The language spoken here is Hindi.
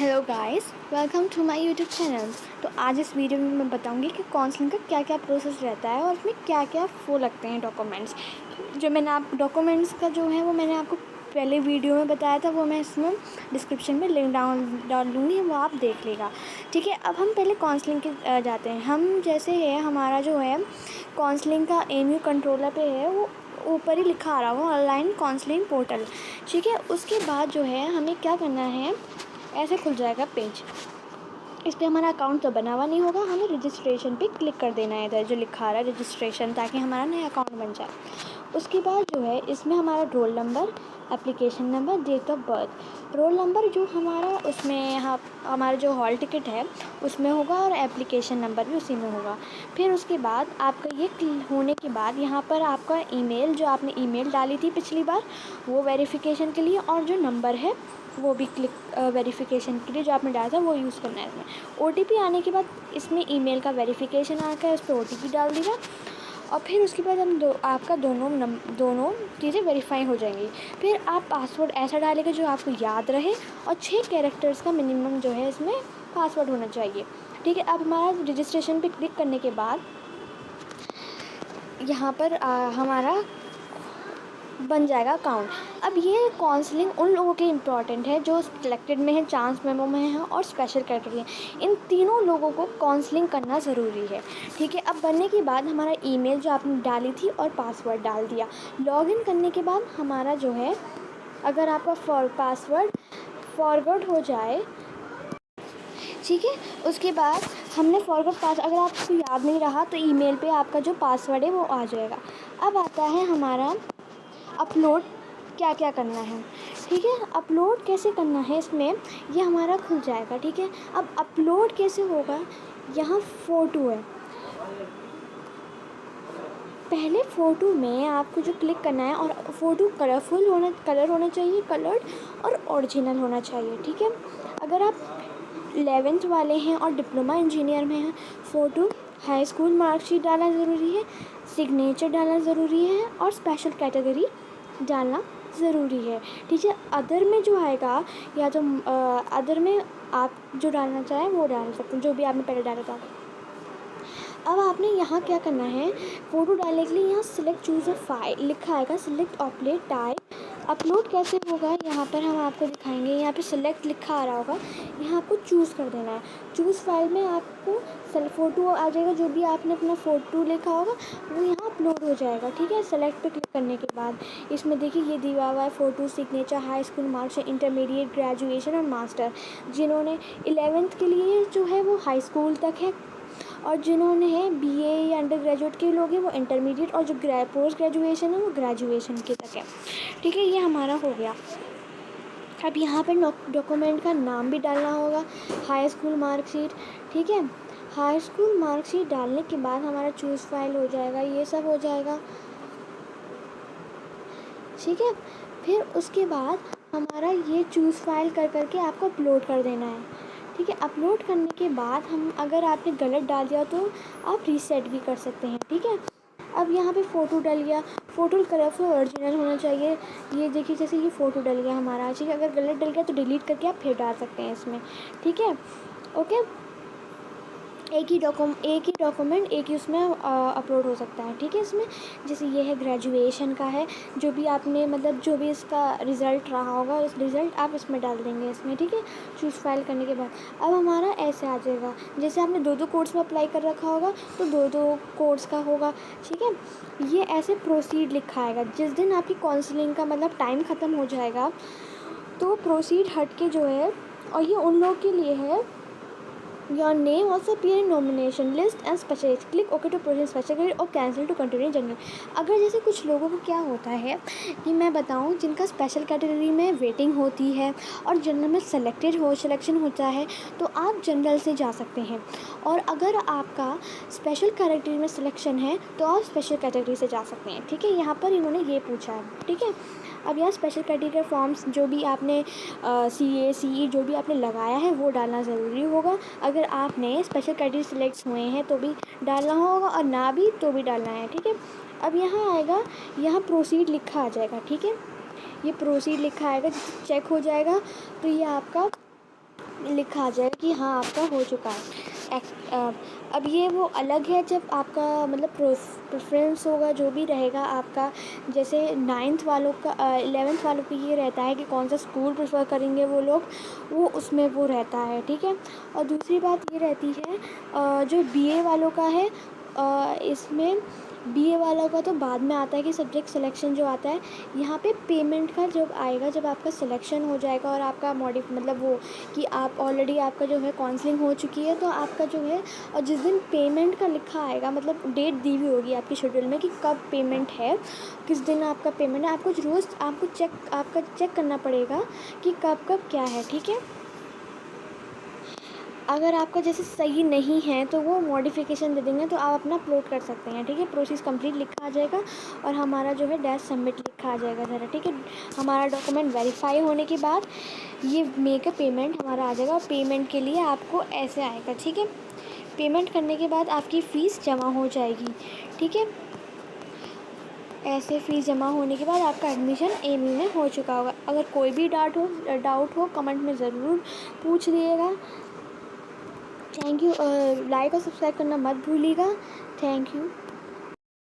Hello guys, welcome to my YouTube channel. तो आज इस वीडियो में मैं बताऊंगी कि काउंसलिंग का क्या क्या प्रोसेस रहता है और उसमें क्या क्या वो लगते हैं डॉक्यूमेंट्स। जो मैंने आप डॉक्यूमेंट्स का जो है वो मैंने आपको पहले वीडियो में बताया था, वो मैं इसमें डिस्क्रिप्शन में लिंक डाल दूँगी, वो आप देख लेगा। ठीक है, अब हम पहले काउंसलिंग के जाते हैं। हम जैसे है हमारा जो है काउंसलिंग का एमयू कंट्रोलर पे है, वो ऊपर ही लिखा आ रहा हो ऑनलाइन काउंसलिंग पोर्टल। ठीक है, उसके बाद जो है हमें क्या करना है, ऐसे खुल जाएगा पेज। इस पर हमारा अकाउंट तो बना हुआ नहीं होगा, हमें रजिस्ट्रेशन पे क्लिक कर देना है इधर जो लिखा रहा है रजिस्ट्रेशन, ताकि हमारा नया अकाउंट बन जाए। उसके बाद जो है इसमें हमारा roll number, application number, date of birth. Roll number जो हमारा उसमें यहाँ हमारा जो हॉल टिकट है उसमें होगा और एप्लीकेशन नंबर भी उसी में होगा। फिर उसके बाद आपका ये होने के बाद यहाँ पर आपका ईमेल, जो आपने ईमेल डाली थी पिछली बार वो वेरिफिकेशन के लिए, और जो नंबर है वो भी क्लिक वेरिफिकेशन के लिए जो आपने डाला था वो यूज़ करना है। इसमें OTP आने के बाद इसमें ईमेल का वेरिफिकेशन आकर है, उस पर OTP डाल देगा और फिर उसके बाद हम आपका दोनों चीज़ें वेरीफाई हो जाएंगी। फिर आप पासवर्ड ऐसा डालेंगे जो आपको याद रहे और 6 कैरेक्टर्स का मिनिमम जो है इसमें पासवर्ड होना चाहिए। ठीक है, अब हमारा रजिस्ट्रेशन पे क्लिक करने के बाद यहाँ पर हमारा बन जाएगा अकाउंट। अब ये काउंसलिंग उन लोगों के इम्पॉर्टेंट है जो सिलेक्टेड में है, चांस मेमो में है और स्पेशल कैटेगरी है। इन तीनों लोगों को काउंसलिंग करना ज़रूरी है। ठीक है, अब बनने के बाद हमारा ईमेल जो आपने डाली थी और पासवर्ड डाल दिया। लॉगिन करने के बाद हमारा जो है, अगर आपका पासवर्ड फॉरवर्ड हो जाए, ठीक है, उसके बाद हमने फॉरवर्ड पास अगर आपको याद नहीं रहा तो ईमेल पे आपका जो पासवर्ड है वो आ जाएगा। अब आता है हमारा अपलोड, क्या क्या करना है। ठीक है, अपलोड कैसे करना है, इसमें ये हमारा खुल जाएगा। ठीक है, अब अपलोड कैसे होगा, यहाँ फ़ोटो है, पहले फ़ोटो में आपको जो क्लिक करना है और फ़ोटो कलर होना चाहिए, कलर्ड और ओरिजिनल होना चाहिए। ठीक है, अगर आप 11th वाले हैं और डिप्लोमा इंजीनियर में हैं, फ़ोटो, हाई स्कूल मार्कशीट डालना ज़रूरी है, सिग्नेचर डालना ज़रूरी है और स्पेशल कैटेगरी डालना ज़रूरी है। ठीक है, अदर में जो आएगा या तो अदर में आप जो डालना चाहें वो डाल सकते हैं, जो भी आपने पहले डाला था। अब आपने यहाँ क्या करना है, फ़ोटो डालने के लिए यहाँ सिलेक्ट चूज़ अ फाइल लिखा आएगा, सिलेक्ट अपलोड टाइप। अपलोड कैसे होगा यहाँ पर हम आपको दिखाएंगे। यहाँ पे सिलेक्ट लिखा आ रहा होगा, यहाँ आपको चूज़ कर देना है। चूज़ फाइल में आपको फ़ोटो आ जाएगा, जो भी आपने अपना फ़ोटो लिखा होगा वो यहाँ अपलोड हो जाएगा। ठीक है, सेलेक्ट पे क्लिक करने के बाद इसमें देखिए ये दिया हुआ है photo, signature, high school marks, intermediate, graduation और मास्टर। जिन्होंने 11th के लिए जो है वो हाई स्कूल तक है, और जिन्होंने है BA या अंडर ग्रेजुएट के लोग हैं वो इंटरमीडिएट, और जो पोस्ट ग्रेजुएशन है वो ग्रेजुएशन के तक है। ठीक है, ये हमारा हो गया। अब यहाँ पर डॉक्यूमेंट का नाम भी डालना होगा, हाई स्कूल मार्कशीट। ठीक है, हाई स्कूल मार्कशीट डालने के बाद हमारा चूज़ फाइल हो जाएगा, ये सब हो जाएगा। ठीक है, फिर उसके बाद हमारा ये चूज़ फाइल कर करके आपको अपलोड कर देना है। ठीक है, अपलोड करने के बाद हम अगर आपने गलत डाल दिया तो आप रीसेट भी कर सकते हैं। ठीक है, अब यहाँ पे फ़ोटो डल गया, फ़ोटो कलरफुल ओरिजिनल होना चाहिए। ये देखिए जैसे ये फ़ोटो डल गया हमारा। ठीक है, अगर गलत डल गया तो डिलीट करके आप फिर डाल सकते हैं इसमें। ठीक है, ओके, एक ही डॉक्यूमेंट एक ही उसमें अपलोड हो सकता है। ठीक है, इसमें जैसे ये है ग्रेजुएशन का है, जो भी आपने मतलब जो भी इसका रिज़ल्ट रहा होगा उस रिज़ल्ट आप इसमें डाल देंगे इसमें। ठीक है, चूज़ फाइल करने के बाद अब हमारा ऐसे आ जाएगा, जैसे आपने 2 कोर्स में अप्लाई कर रखा होगा तो 2 कोर्स का होगा। ठीक है, ये ऐसे प्रोसीड लिखा आएगा। जिस दिन आपकी काउंसलिंग का मतलब टाइम ख़त्म हो जाएगा तो प्रोसीड हट के जो है, और ये उन लोगों के लिए है, Your name also appear in nomination list and specialist. Click OK to proceed special category और cancel to continue जनरल। अगर जैसे कुछ लोगों को क्या होता है कि मैं बताऊं, जिनका स्पेशल कैटेगरी में वेटिंग होती है और जनरल में सिलेक्शन होता है तो आप जनरल से जा सकते हैं, और अगर आपका स्पेशल कैटेगरी में सिलेक्शन है तो आप स्पेशल कैटेगरी से जा सकते हैं। ठीक है, यहाँ पर इन्होंने ये पूछा है। ठीक है, अब यहाँ स्पेशल कैटेगरी फॉर्म्स जो भी आपने CA CE जो भी आपने लगाया है वो डालना ज़रूरी होगा। अगर आपने स्पेशल कैटेगरी सिलेक्ट हुए हैं तो भी डालना होगा, और ना भी तो भी डालना है। ठीक है, अब यहाँ आएगा, यहाँ प्रोसीड लिखा आ जाएगा। ठीक है, ये प्रोसीड लिखा आएगा, चेक हो जाएगा तो ये आपका लिखा आ जाएगा कि हाँ आपका हो चुका है। अब ये वो अलग है जब आपका मतलब प्रेफरेंस होगा जो भी रहेगा आपका, जैसे 9th वालों का 11th वालों को ये रहता है कि कौन सा स्कूल प्रेफर करेंगे वो लोग, वो उसमें वो रहता है, ठीक है। और दूसरी बात ये रहती है जो बीए वालों का है, इसमें बीए वालों का तो बाद में आता है कि सब्जेक्ट सिलेक्शन जो आता है, यहाँ पे पेमेंट का जब आएगा, जब आपका सिलेक्शन हो जाएगा और आपका मतलब वो कि आप ऑलरेडी आपका जो है काउंसलिंग हो चुकी है, तो आपका जो है, और जिस दिन पेमेंट का लिखा आएगा, मतलब डेट दी हुई होगी आपके शेड्यूल में कि कब पेमेंट है, किस दिन आपका पेमेंट है, आपको रोज़ आपका चेक करना पड़ेगा कि कब कब क्या है, ठीक है। अगर आपका जैसे सही नहीं है तो वो मॉडिफिकेशन दे देंगे, तो आप अपना अपलोड कर सकते हैं, ठीक है। प्रोसेस कंप्लीट लिखा आ जाएगा और हमारा जो है डैश सबमिट लिखा आ जाएगा ज़रा, ठीक है। हमारा डॉक्यूमेंट वेरीफाई होने के बाद ये मेक अ पेमेंट हमारा आ जाएगा, और पेमेंट के लिए आपको ऐसे आएगा, ठीक है। पेमेंट करने के बाद आपकी फ़ीस जमा हो जाएगी, ठीक है। ऐसे फ़ीस जमा होने के बाद आपका एडमिशन एमयू में हो चुका होगा। अगर कोई भी डाउट हो कमेंट में ज़रूर पूछ दिएगा। Thank you. लाइक और सब्सक्राइब करना मत भूलिएगा। Thank you.